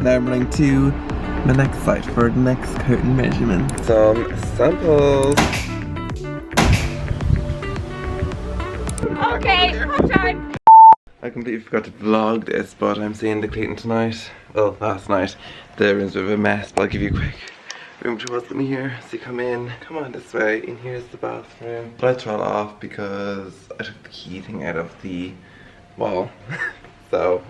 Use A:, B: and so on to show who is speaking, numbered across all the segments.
A: Now I'm running to the next site for the next curtain measurement. Some samples.
B: Okay, hot time.
A: I completely forgot to vlog this, but I'm seeing the Clayton tonight. Well, last night. The room's a bit of a mess, but I'll give you a quick room tour. Let me here. So you come in, come on this way. In here's the bathroom. Lights are all off because I took the key thing out of the wall. So,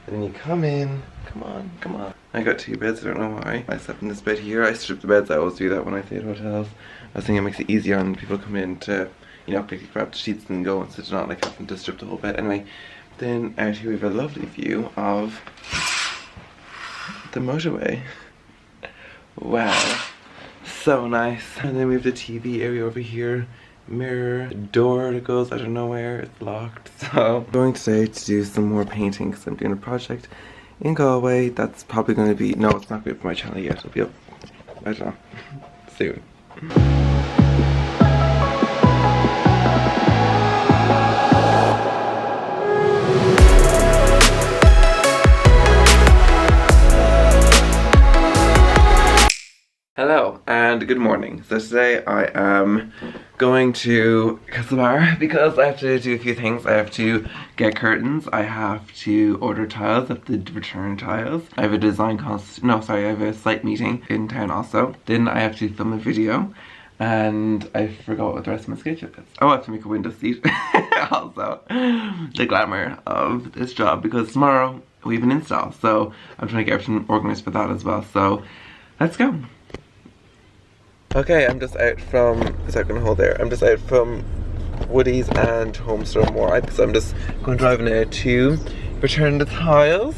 A: and then you come in. Come on, come on. I got two beds, I don't know why. I slept in this bed here. I strip the beds. I always do that when I stay at hotels. I was thinking it makes it easier when people come in to, you know, quickly grab the sheets and go, instead of not like having to strip the whole bed. Anyway, then out here we have a lovely view of the motorway. Wow, so nice. And then we have the TV area over here. Mirror, door that goes I don't know where, it's locked. So I'm going today to do some more painting because I'm doing a project in Galway. That's probably going to be, no, it's not going to be up for my channel yet. It'll be up, I don't know, soon. Hello and good morning. So today I am going to Castlebar because I have to do a few things. I have to get curtains, I have to order tiles, I have to return tiles. I have a design I have a site meeting in town also. Then I have to film a video and I forgot what the rest of my schedule is. Oh, I have to make a window seat. Also, the glamour of this job because tomorrow we have an install. So I'm trying to get everything organized for that as well. So let's go. Okay, I'm just out from, is that going to hold there? I'm just out from Woody's and Homestore More. So I'm just going to drive now to return the tiles.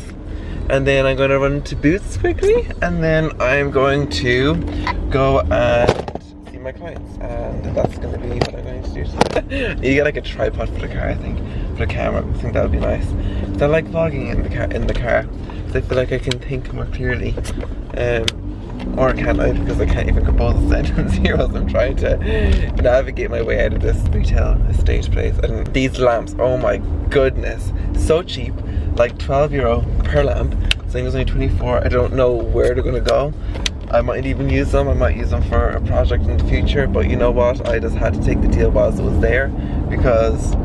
A: And then I'm going to run to Boots quickly. And then I'm going to go and see my clients. And that's going to be what I'm going to do. You get like a tripod for the car, I think. For the camera, I think that would be nice. So I like vlogging in the car. So I feel like I can think more clearly. Or can't I, because I can't even compose a sentence here as I'm trying to navigate my way out of this retail estate place. And these lamps, oh my goodness, so cheap, like €12 per lamp. So it was only 24. I don't know where they're gonna go. I might even use them. I might use them for a project in the future, but you know what? I just had to take the deal whilst it was there because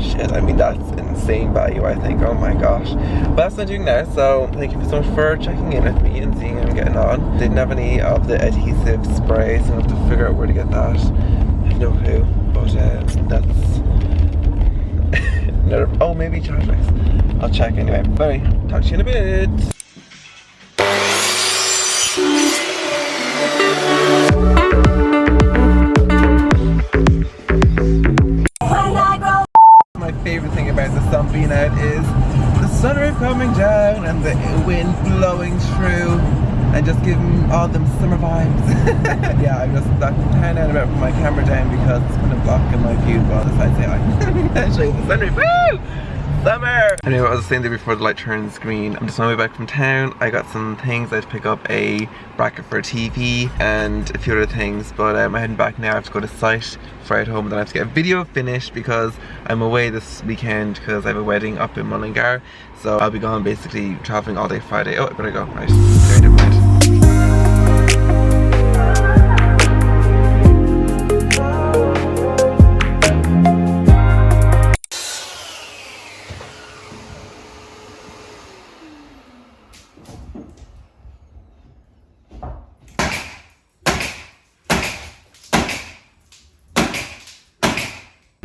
A: shit, I mean that's insane value, I think. Oh my gosh. But that's what I'm doing now, so thank you so much for checking in with me and seeing how I'm getting on. Didn't have any of the adhesive spray, so I have to figure out where to get that. I have no clue, but that's another, oh, maybe Chatterbox. I'll check anyway. But anyway, talk to you in a bit. Favorite thing about the sun being out is the sunroof coming down and the wind blowing through and just giving all them summer vibes. Yeah, I'm just stuck down and about put my camera down because it's kind of blocking my view, but if I say hi, show you the sunroof. Woo! Summer! Anyway, I was saying there before the light turns green. I'm just on my way back from town. I got some things. I had to pick up a bracket for a TV and a few other things, but I'm heading back now. I have to go to site for at home, then I have to get a video finished because I'm away this weekend because I have a wedding up in Mullingar. So I'll be gone basically traveling all day Friday. Oh, I better go. Right. Sorry, never mind.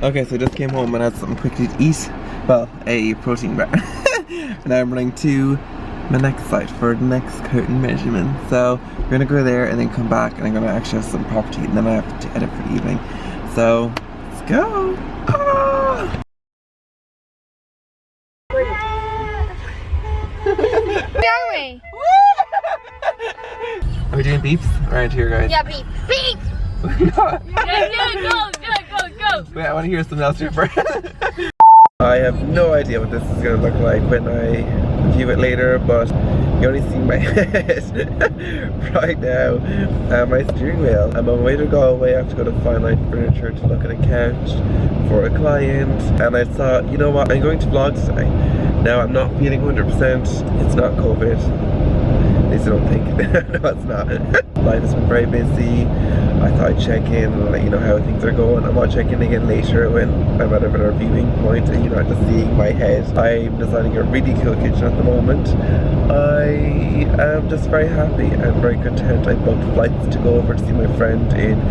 A: Okay, so I just came home and had something quickly to eat. Well, a protein bar. Now I'm running to the next site for the next curtain measurement. So we're gonna go there and then come back and I'm gonna actually have some property and then I have to edit for the evening. So let's go! Ah!
B: Where are we?
A: Are we doing beeps around here, guys?
B: Yeah, beep. Beep! Go!
A: Wait, I want to hear something else here first. I have no idea what this is going to look like when I view it later, but you only see my head right now and my steering wheel. I'm on my way to Galway. I have to go to Fine Line Furniture to look at a couch for a client, and I thought, you know what, I'm going to vlog today Now I'm not feeling 100%. It's not COVID. At least I don't think. No, it's not. Life has been very busy. I thought I'd check in and let you know how things are going. I might check in again later when I'm at a better viewing point and you're not just seeing my head. I'm designing a really cool kitchen at the moment. I am just very happy and very content. I booked flights to go over to see my friend in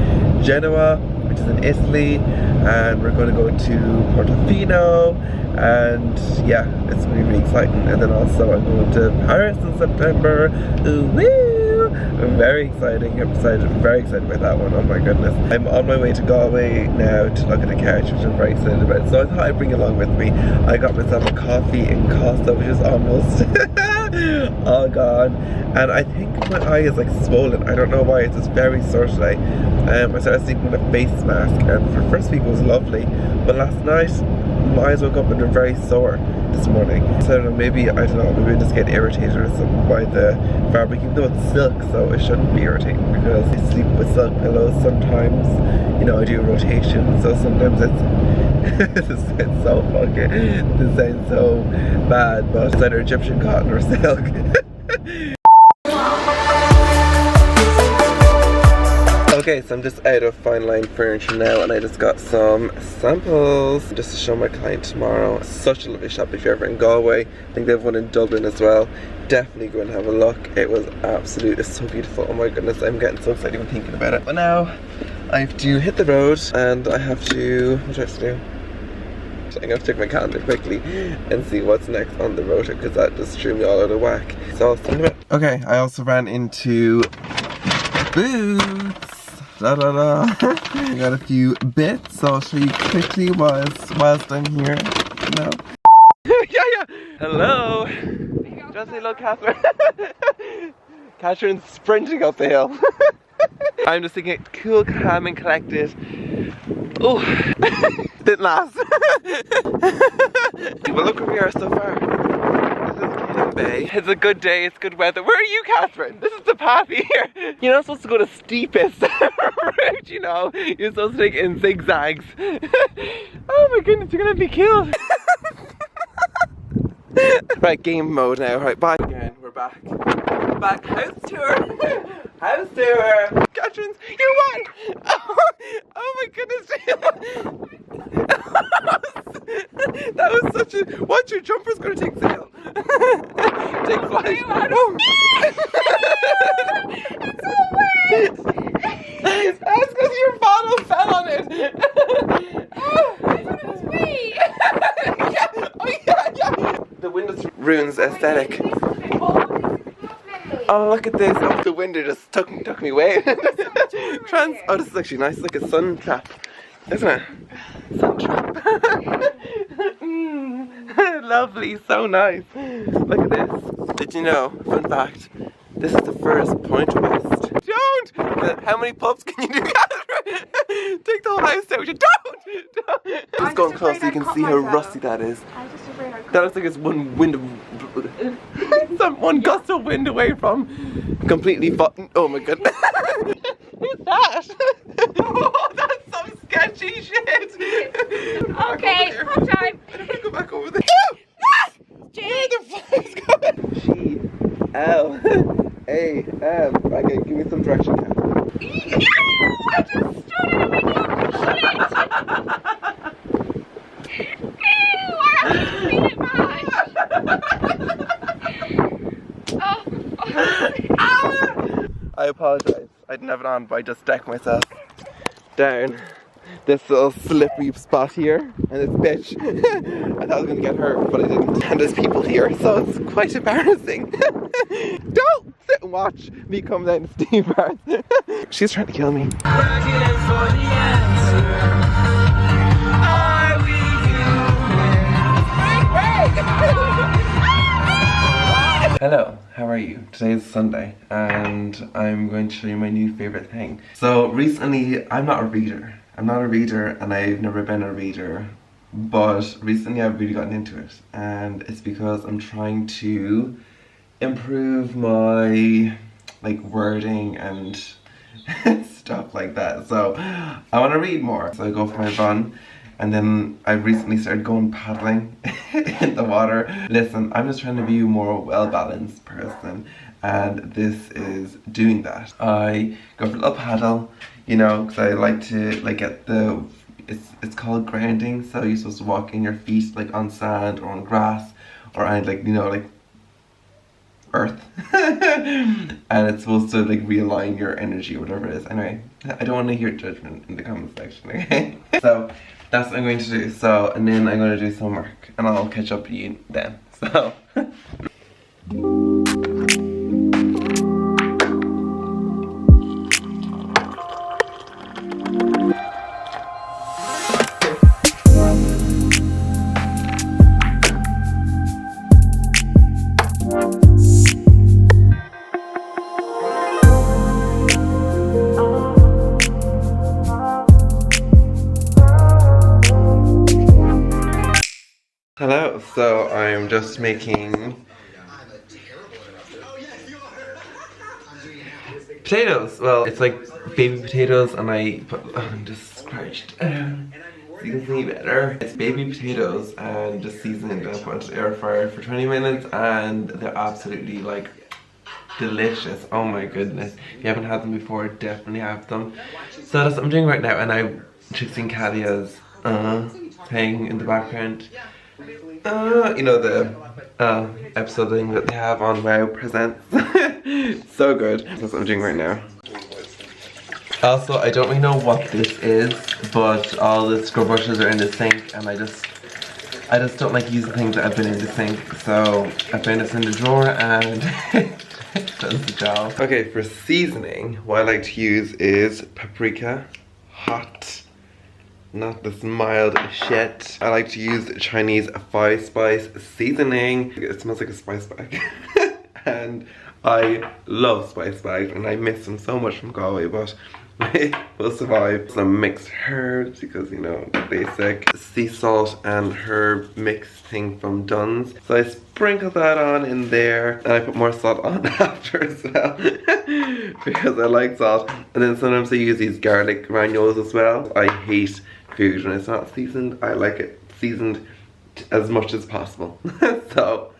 A: Genoa, which is in Italy, and we're going to go to Portofino, and yeah, it's going to be really exciting. And then also I'm going to Paris in September. Ooh, woo! Very exciting. I'm very excited about that one. Oh my goodness. I'm on my way to Galway now to look at a couch, which I'm very excited about. So I thought I'd bring along with me. I got myself a coffee in Costa, which is almost all gone. And I think my eye is like swollen. I don't know why. It's just very sore today. I started sleeping with a face mask, and for the first week it was lovely. But last night, my eyes woke up and they're very sore this morning. So I don't know, maybe I just get irritated or something by the fabric, even though it's silk, so it shouldn't be irritating because I sleep with silk pillows sometimes. You know, I do a rotation, so sometimes it's it's so fucking, this sounds so bad, but it's either Egyptian cotton or silk. Okay, so I'm just out of Fine Line Furniture now, and I just got some samples just to show my client tomorrow. Such a lovely shop if you're ever in Galway. I think they have one in Dublin as well. Definitely go and have a look. It was absolutely so beautiful. Oh my goodness, I'm getting so excited even thinking about it. But now I have to hit the road, and I have to, what do I have to do? I'm gonna have to check my calendar quickly and see what's next on the rotor, because that just threw me all out of whack. So I'll see you in a minute. Okay, I also ran into Boots. Da da da. I got a few bits, so I'll show you quickly whilst I'm here. No. Yeah. Hello. Just say hello, Catherine. Catherine's sprinting up the hill. I'm just thinking, cool, calm, and collected. Oh, didn't last. But look where we are so far. This is Kidden Bay. It's a good day, it's good weather. Where are you, Catherine? This is the path here. You're not supposed to go the steepest route, you know. You're supposed to take it in zigzags. Oh my goodness, you're gonna be killed. Right, game mode now. Right, bye again. We're back. Back, house tour. House tour. Catherine's, you won. Oh my goodness. That was such a. Watch, your jumper's gonna take sail. Take flight.
B: It's so wet.
A: That's because your bottle fell on it.
B: I thought it was me.
A: Yeah. Oh yeah. The window ruins aesthetic. Oh, look at this. Oh, the window just took me away. Oh, this is actually nice. Like a sun trap, isn't it? Sun trap. Lovely, so nice. Look at this. Did you know, fun fact, this is the first Point West. Don't! How many pubs can you do, Catherine? Take the whole house down. Don't! Just going close so you can see how rusty that is. That looks like it's one window. One gust of wind away from completely oh my goodness. Who's that? Oh, that's some sketchy shit.
B: Okay, hot time.
A: I'm gonna go back over there.
B: Where
A: the fuck is going? G-L-A-M. Okay, give me some direction, Kat.
B: I just stood in a big lump of shit. Ew, I have to clean it back.
A: I apologise. I didn't have it on, but I just decked myself down this little slippery spot here, and this bitch. I thought I was gonna get hurt, but I didn't. And there's people here, so it's quite embarrassing. Don't sit and watch me come down the steep part. She's trying to kill me. Hello, how are you? Today is Sunday and I'm going to show you my new favourite thing. So recently, I'm not a reader and I've never been a reader, but recently I've really gotten into it, and it's because I'm trying to improve my wording and stuff like that. So I want to read more, so I go for my run And then I recently started going paddling in the water. Listen, I'm just trying to be a more well-balanced person, and this is doing that. I go for a little paddle, you know, because I like to like get the, it's called grounding, so you're supposed to walk in your feet like on sand or on grass or on like, you know, like earth. And it's supposed to like realign your energy or whatever it is. Anyway, I don't want to hear judgment in the comment section, okay? So that's what I'm going to do. So, and then I'm going to do some work and I'll catch up with you then. So hello, so I'm just making potatoes. Well, it's like baby potatoes, and I put, I'm just crouched down so you can see better. It's baby potatoes and just seasoned and I put into the air fryer for 20 minutes and they're absolutely like delicious. Oh my goodness. If you haven't had them before, definitely have them. So that's what I'm doing right now, and I'm fixing Kadia's thing in the background. You know, the episode thing that they have on Wow Presents. So good. That's what I'm doing right now. Also, I don't really know what this is, but all the scrub brushes are in the sink, and I just don't like using things that have been in the sink, so I found this in the drawer and it does the job. Okay, for seasoning, what I like to use is paprika, hot, not this mild shit. I like to use Chinese 5-spice seasoning. It smells like a spice bag. And I love spice bags and I miss them so much from Galway, but we'll survive. Some mixed herbs because, you know, the basic sea salt and herb mix thing from Dunn's. So I sprinkle that on in there and I put more salt on after as well because I like salt. And then sometimes I use these garlic granules as well. I hate food when it's not seasoned. I like it seasoned as much as possible. So